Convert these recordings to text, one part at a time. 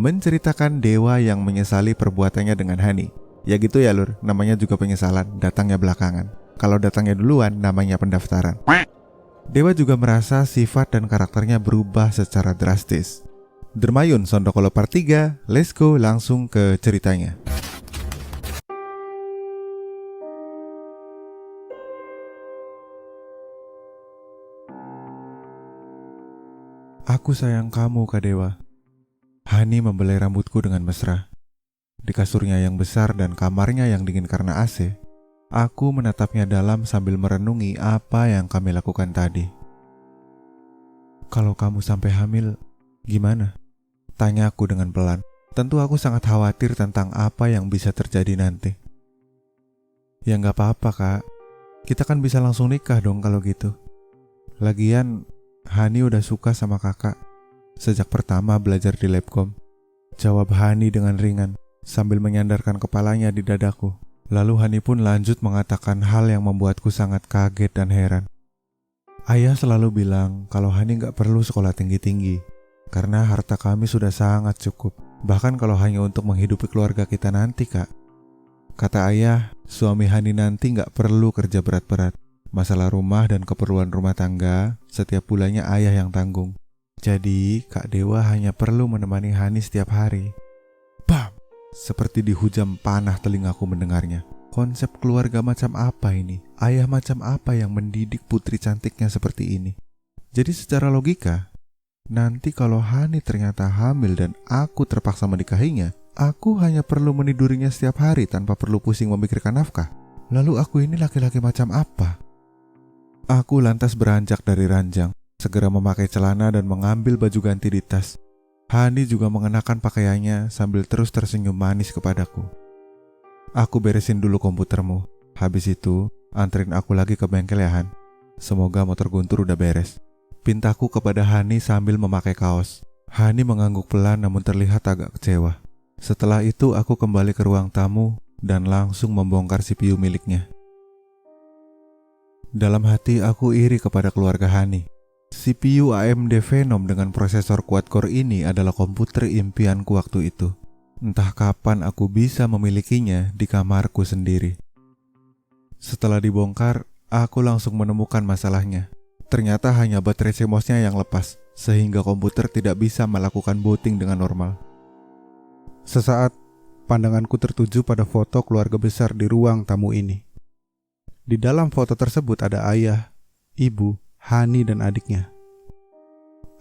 menceritakan dewa yang menyesali perbuatannya dengan Hani. Ya gitu ya lur, namanya juga penyesalan, datangnya belakangan. Kalau datangnya duluan, namanya pendaftaran. Dewa juga merasa sifat dan karakternya berubah secara drastis. Dermayun Sondokolo Part 3, let's go langsung ke ceritanya. Aku sayang kamu, Kak Dewa. Hani membelai rambutku dengan mesra. Di kasurnya yang besar dan kamarnya yang dingin karena AC, aku menatapnya dalam sambil merenungi apa yang kami lakukan tadi. Kalau kamu sampai hamil, gimana? Tanya aku dengan pelan. Tentu aku sangat khawatir tentang apa yang bisa terjadi nanti. Ya nggak apa-apa, Kak. Kita kan bisa langsung nikah dong kalau gitu. Lagian, Hani udah suka sama kakak sejak pertama belajar di Labcom. Jawab Hani dengan ringan sambil menyandarkan kepalanya di dadaku. Lalu Hani pun lanjut mengatakan hal yang membuatku sangat kaget dan heran. Ayah selalu bilang kalau Hani gak perlu sekolah tinggi-tinggi karena harta kami sudah sangat cukup. Bahkan kalau hanya untuk menghidupi keluarga kita nanti, Kak. Kata ayah, suami Hani nanti gak perlu kerja berat-berat. Masalah rumah dan keperluan rumah tangga, setiap bulannya ayah yang tanggung. Jadi, Kak Dewa hanya perlu menemani Hani setiap hari. Bam! Seperti dihujam panah telingaku mendengarnya. Konsep keluarga macam apa ini? Ayah macam apa yang mendidik putri cantiknya seperti ini? Jadi secara logika, nanti kalau Hani ternyata hamil dan aku terpaksa menikahinya, aku hanya perlu menidurinya setiap hari tanpa perlu pusing memikirkan nafkah. Lalu aku ini laki-laki macam apa? Aku lantas beranjak dari ranjang, segera memakai celana dan mengambil baju ganti di tas. Hani juga mengenakan pakaiannya sambil terus tersenyum manis kepadaku. Aku beresin dulu komputermu. Habis itu, anterin aku lagi ke bengkel ya Han. Semoga motor Guntur udah beres. Pintaku kepada Hani sambil memakai kaos. Hani mengangguk pelan namun terlihat agak kecewa. Setelah itu aku kembali ke ruang tamu dan langsung membongkar CPU miliknya. Dalam hati aku iri kepada keluarga Hani. CPU AMD Phenom dengan prosesor quad-core ini adalah komputer impianku waktu itu. Entah kapan aku bisa memilikinya di kamarku sendiri. Setelah dibongkar, aku langsung menemukan masalahnya. Ternyata hanya baterai CMOS-nya yang lepas, sehingga komputer tidak bisa melakukan booting dengan normal. Sesaat, pandanganku tertuju pada foto keluarga besar di ruang tamu ini. Di dalam foto tersebut ada ayah, ibu, Hani dan adiknya.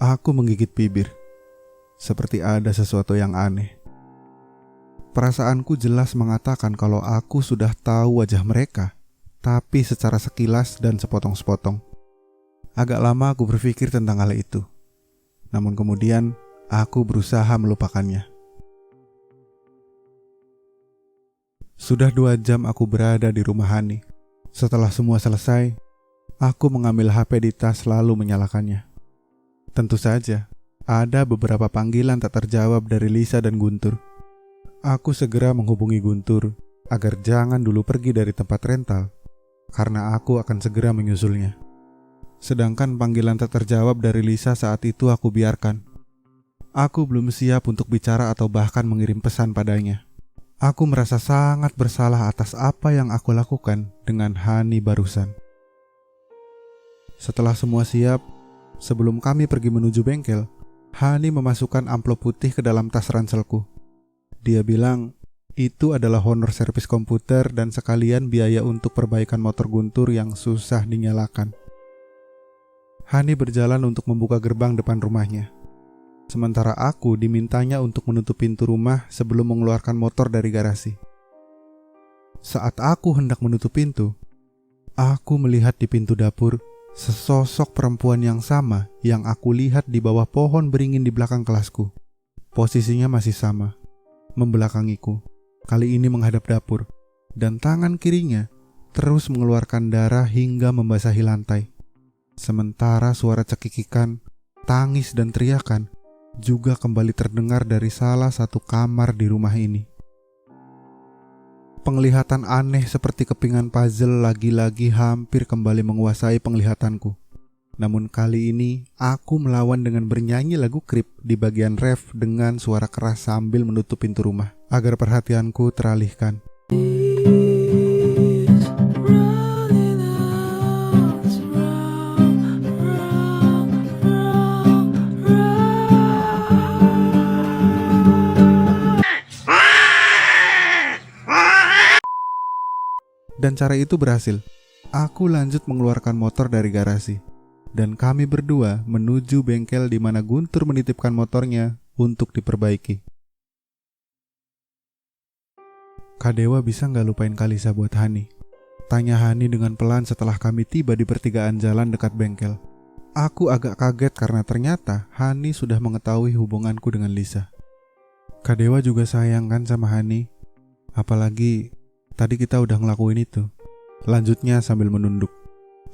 Aku menggigit bibir, seperti ada sesuatu yang aneh. Perasaanku jelas mengatakan kalau aku sudah tahu wajah mereka, tapi secara sekilas dan sepotong-sepotong. Agak lama aku berpikir tentang hal itu. Namun kemudian, aku berusaha melupakannya. Sudah 2 jam aku berada di rumah Hani. Setelah semua selesai, aku mengambil HP di tas lalu menyalakannya. Tentu saja, ada beberapa panggilan tak terjawab dari Lisa dan Guntur. Aku segera menghubungi Guntur agar jangan dulu pergi dari tempat rental, karena aku akan segera menyusulnya. Sedangkan panggilan tak terjawab dari Lisa saat itu aku biarkan. Aku belum siap untuk bicara atau bahkan mengirim pesan padanya. Aku merasa sangat bersalah atas apa yang aku lakukan dengan Hani barusan. Setelah semua siap, sebelum kami pergi menuju bengkel, Hani memasukkan amplop putih ke dalam tas ranselku. Dia bilang, itu adalah honor servis komputer dan sekalian biaya untuk perbaikan motor Guntur yang susah dinyalakan. Hani berjalan untuk membuka gerbang depan rumahnya. Sementara aku dimintanya untuk menutup pintu rumah sebelum mengeluarkan motor dari garasi. Saat aku hendak menutup pintu, aku melihat di pintu dapur sesosok perempuan yang sama yang aku lihat di bawah pohon beringin di belakang kelasku. Posisinya masih sama, membelakangiku, kali ini menghadap dapur, dan tangan kirinya terus mengeluarkan darah hingga membasahi lantai. Sementara suara cekikikan, tangis dan teriakan juga kembali terdengar dari salah satu kamar di rumah ini. Penglihatan aneh seperti kepingan puzzle lagi-lagi hampir kembali menguasai penglihatanku. Namun kali ini aku melawan dengan bernyanyi lagu Creep di bagian ref dengan suara keras sambil menutup pintu rumah agar perhatianku teralihkan. Dan cara itu berhasil. Aku lanjut mengeluarkan motor dari garasi. Dan kami berdua menuju bengkel di mana Guntur menitipkan motornya untuk diperbaiki. Kak Dewa bisa nggak lupain Kalisa buat Hani? Tanya Hani dengan pelan setelah kami tiba di pertigaan jalan dekat bengkel. Aku agak kaget karena ternyata Hani sudah mengetahui hubunganku dengan Lisa. Kak Dewa juga sayang kan sama Hani? Apalagi tadi kita udah ngelakuin itu. Lanjutnya sambil menunduk.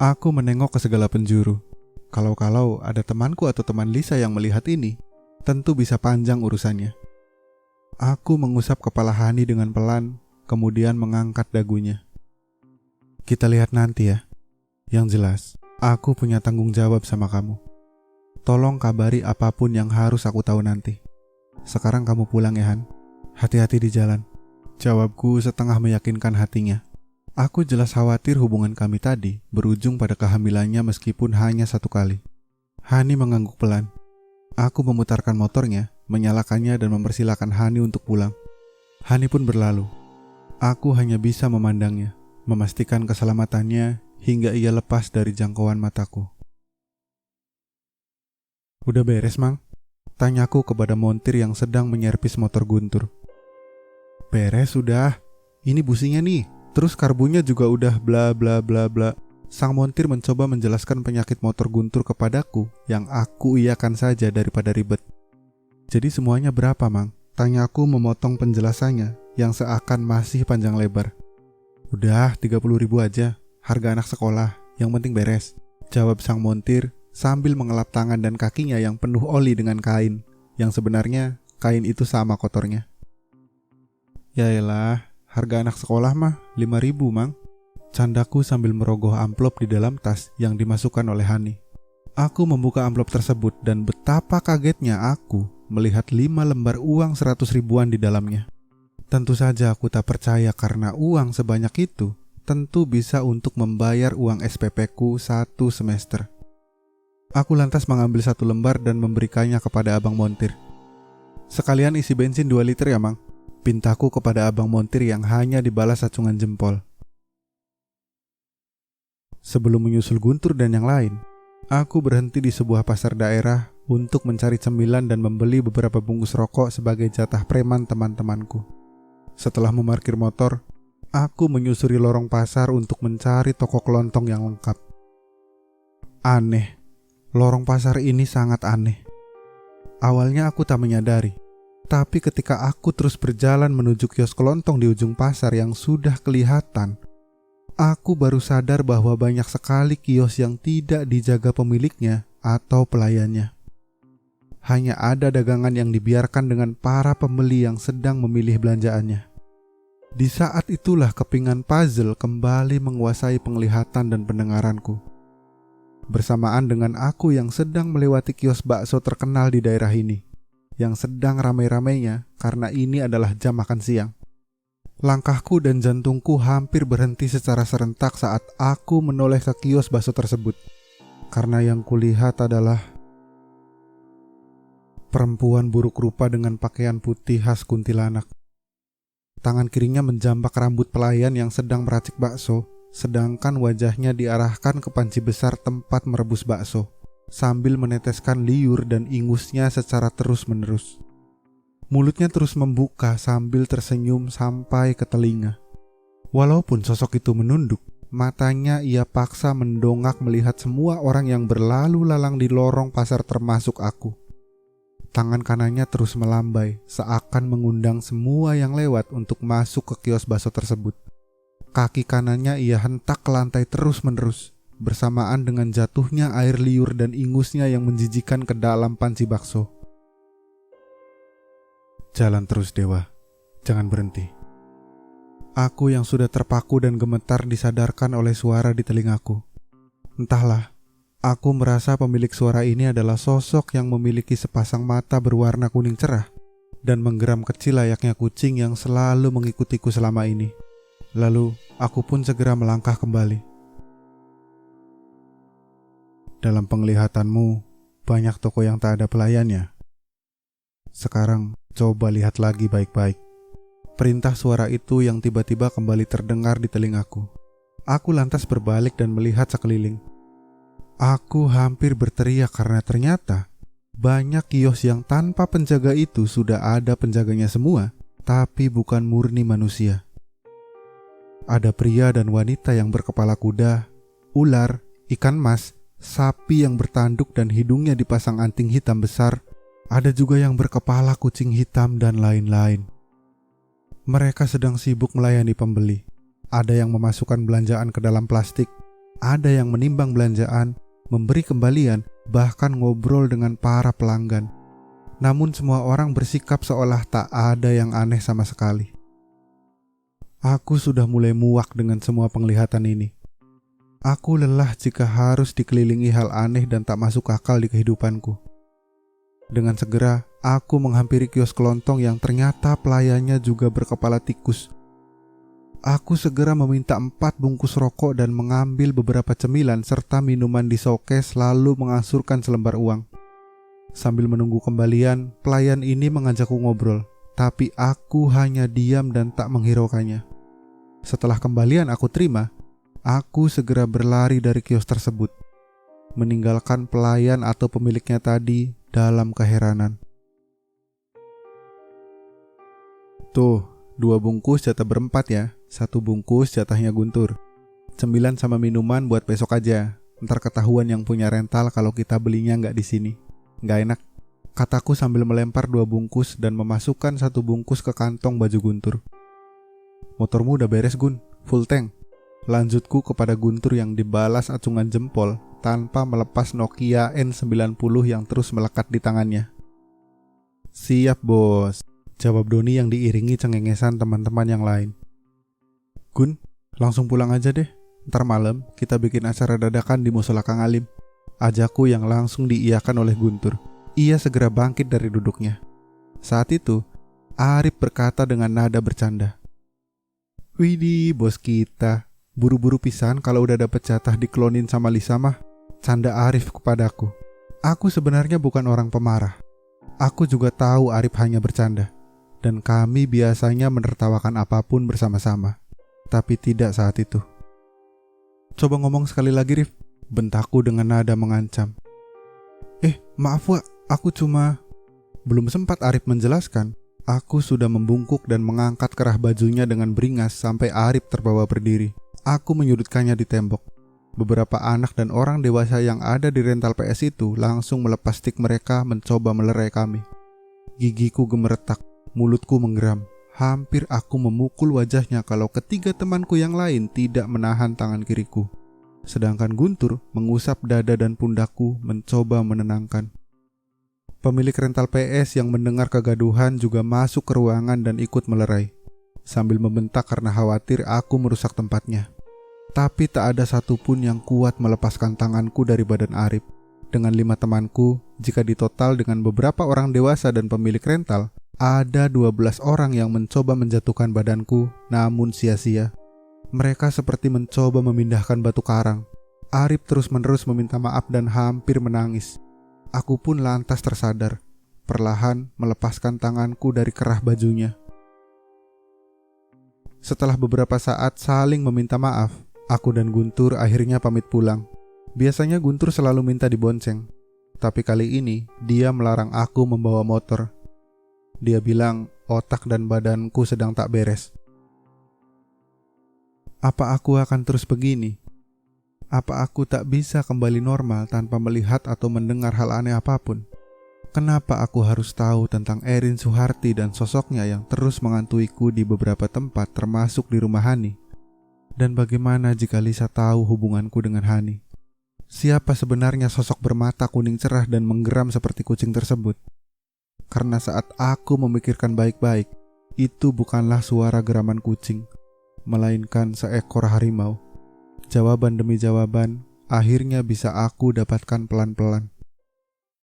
Aku menengok ke segala penjuru. Kalau ada temanku atau teman Lisa yang melihat ini, tentu bisa panjang urusannya. Aku mengusap kepala Hani dengan pelan, kemudian mengangkat dagunya. Kita lihat nanti ya. Yang jelas, aku punya tanggung jawab sama kamu. Tolong kabari apapun yang harus aku tahu nanti. Sekarang kamu pulang ya Han. Hati-hati di jalan. Jawabku setengah meyakinkan hatinya. Aku jelas khawatir hubungan kami tadi berujung pada kehamilannya meskipun hanya 1 kali. Hani mengangguk pelan. Aku memutarkan motornya, menyalakannya dan mempersilahkan Hani untuk pulang. Hani pun berlalu. Aku hanya bisa memandangnya, memastikan keselamatannya hingga ia lepas dari jangkauan mataku. Udah beres, Mang? Tanyaku kepada montir yang sedang menyervis motor Guntur. Beres sudah. Ini businya nih. Terus karbunya juga udah bla bla bla bla. Sang montir mencoba menjelaskan penyakit motor Guntur kepadaku yang aku iakan saja daripada ribet. Jadi semuanya berapa, Mang? Tanyaku memotong penjelasannya yang seakan masih panjang lebar. Udah 30.000 aja, harga anak sekolah, yang penting beres. Jawab sang montir sambil mengelap tangan dan kakinya yang penuh oli dengan kain, yang sebenarnya kain itu sama kotornya. Yaelah, harga anak sekolah mah 5.000, Mang. Candaku sambil merogoh amplop di dalam tas yang dimasukkan oleh Hani. Aku membuka amplop tersebut dan betapa kagetnya aku melihat 5 lembar uang 100 ribuan di dalamnya. Tentu saja aku tak percaya karena uang sebanyak itu tentu bisa untuk membayar uang SPP-ku 1 semester. Aku lantas mengambil 1 lembar dan memberikannya kepada abang montir. Sekalian isi bensin 2 liter ya, Mang. Pintaku kepada abang montir yang hanya dibalas acungan jempol. Sebelum menyusul Guntur dan yang lain, aku berhenti di sebuah pasar daerah untuk mencari cemilan dan membeli beberapa bungkus rokok sebagai jatah preman teman-temanku. Setelah memarkir motor, aku menyusuri lorong pasar untuk mencari toko kelontong yang lengkap. Aneh, lorong pasar ini sangat aneh. Awalnya aku tak menyadari. Tapi ketika aku terus berjalan menuju kios kelontong di ujung pasar yang sudah kelihatan, aku baru sadar bahwa banyak sekali kios yang tidak dijaga pemiliknya atau pelayannya. Hanya ada dagangan yang dibiarkan dengan para pembeli yang sedang memilih belanjaannya. Di saat itulah kepingan puzzle kembali menguasai penglihatan dan pendengaranku. Bersamaan dengan aku yang sedang melewati kios bakso terkenal di daerah ini, yang sedang ramai-ramainya karena ini adalah jam makan siang. Langkahku dan jantungku hampir berhenti secara serentak saat aku menoleh ke kios bakso tersebut. Karena yang kulihat adalah perempuan buruk rupa dengan pakaian putih khas kuntilanak. Tangan kirinya menjambak rambut pelayan yang sedang meracik bakso, sedangkan wajahnya diarahkan ke panci besar tempat merebus bakso, sambil meneteskan liur dan ingusnya secara terus-menerus. Mulutnya terus membuka sambil tersenyum sampai ke telinga. Walaupun sosok itu menunduk, matanya ia paksa mendongak melihat semua orang yang berlalu lalang di lorong pasar termasuk aku. Tangan kanannya terus melambai, seakan mengundang semua yang lewat untuk masuk ke kios bakso tersebut. Kaki kanannya ia hentak ke lantai terus-menerus, bersamaan dengan jatuhnya air liur dan ingusnya yang menjijikan ke dalam panci bakso. Jalan terus, Dewa. Jangan berhenti. Aku yang sudah terpaku dan gemetar disadarkan oleh suara di telingaku. Entahlah, Aku merasa pemilik suara ini adalah sosok yang memiliki sepasang mata berwarna kuning cerah dan menggeram kecil layaknya kucing yang selalu mengikutiku selama ini. Lalu, aku pun segera melangkah kembali. Dalam penglihatanmu, banyak toko yang tak ada pelayannya. Sekarang, coba lihat lagi baik-baik. Perintah suara itu yang tiba-tiba kembali terdengar di telingaku. Aku lantas berbalik dan melihat sekeliling. Aku hampir berteriak karena ternyata banyak kios yang tanpa penjaga itu sudah ada penjaganya semua, tapi bukan murni manusia. Ada pria dan wanita yang berkepala kuda, ular, ikan mas, sapi yang bertanduk dan hidungnya dipasang anting hitam besar. Ada juga yang berkepala kucing hitam dan lain-lain. Mereka sedang sibuk melayani pembeli. Ada yang memasukkan belanjaan ke dalam plastik, ada yang menimbang belanjaan, memberi kembalian, bahkan ngobrol dengan para pelanggan. Namun semua orang bersikap seolah tak ada yang aneh sama sekali. Aku sudah mulai muak dengan semua penglihatan ini. Aku lelah jika harus dikelilingi hal aneh dan tak masuk akal di kehidupanku. Dengan segera, aku menghampiri kios kelontong yang ternyata pelayannya juga berkepala tikus. Aku segera meminta 4 bungkus rokok dan mengambil beberapa cemilan serta minuman di showcase lalu mengasurkan selembar uang. Sambil menunggu kembalian, pelayan ini mengajakku ngobrol, tapi aku hanya diam dan tak menghiraukannya. Setelah kembalian aku terima, aku segera berlari dari kios tersebut, meninggalkan pelayan atau pemiliknya tadi dalam keheranan. Tuh, 2 bungkus jatah berempat ya. 1 bungkus jatahnya Guntur. Cemilan sama minuman buat besok aja. Ntar ketahuan yang punya rental kalau kita belinya nggak di sini. Nggak enak, kataku sambil melempar 2 bungkus dan memasukkan 1 bungkus ke kantong baju Guntur. Motormu udah beres Gun, full tank. Lanjutku kepada Guntur yang dibalas acungan jempol tanpa melepas Nokia N90 yang terus melekat di tangannya. Siap bos, jawab Doni yang diiringi cengengesan teman-teman yang lain. Gun, langsung pulang aja deh. Ntar malam kita bikin acara dadakan di musola Kang Alim. Ajakku yang langsung diiyakan oleh Guntur. Ia segera bangkit dari duduknya. Saat itu, Arif berkata dengan nada bercanda. Widih, bos kita. Buru-buru pisan kalau udah dapet jatah diklonin sama Lisa mah. Canda Arif kepadaku. Aku sebenarnya bukan orang pemarah. Aku juga tahu Arif hanya bercanda. Dan kami biasanya menertawakan apapun bersama-sama. Tapi tidak saat itu. Coba ngomong sekali lagi Rif, bentakku dengan nada mengancam. Maaf Wak, aku cuma... Belum sempat Arif menjelaskan, aku sudah membungkuk dan mengangkat kerah bajunya dengan beringas sampai Arif terbawa berdiri. Aku menyudutkannya di tembok. Beberapa anak dan orang dewasa yang ada di rental PS itu langsung melepas stik mereka mencoba melerai kami. Gigiku gemeretak, mulutku menggeram. Hampir aku memukul wajahnya kalau ketiga temanku yang lain tidak menahan tangan kiriku. Sedangkan Guntur mengusap dada dan pundakku mencoba menenangkan. Pemilik rental PS yang mendengar kegaduhan juga masuk ke ruangan dan ikut melerai, sambil membentak karena khawatir aku merusak tempatnya. Tapi tak ada satupun yang kuat melepaskan tanganku dari badan Arif. Dengan 5 temanku, jika ditotal dengan beberapa orang dewasa dan pemilik rental, ada 12 orang yang mencoba menjatuhkan badanku, namun sia-sia. Mereka seperti mencoba memindahkan batu karang. Arif terus-menerus meminta maaf dan hampir menangis. Aku pun lantas tersadar, perlahan melepaskan tanganku dari kerah bajunya. Setelah beberapa saat saling meminta maaf, aku dan Guntur akhirnya pamit pulang. Biasanya Guntur selalu minta dibonceng, tapi kali ini dia melarang aku membawa motor. Dia bilang otak dan badanku sedang tak beres. Apa aku akan terus begini? Apa aku tak bisa kembali normal tanpa melihat atau mendengar hal aneh apapun? Kenapa aku harus tahu tentang Erin Suharti dan sosoknya yang terus mengantuiku di beberapa tempat termasuk di rumah Hani? Dan bagaimana jika Lisa tahu hubunganku dengan Hani? Siapa sebenarnya sosok bermata kuning cerah dan menggeram seperti kucing tersebut? Karena saat aku memikirkan baik-baik, itu bukanlah suara geraman kucing, melainkan seekor harimau. Jawaban demi jawaban akhirnya bisa aku dapatkan pelan-pelan.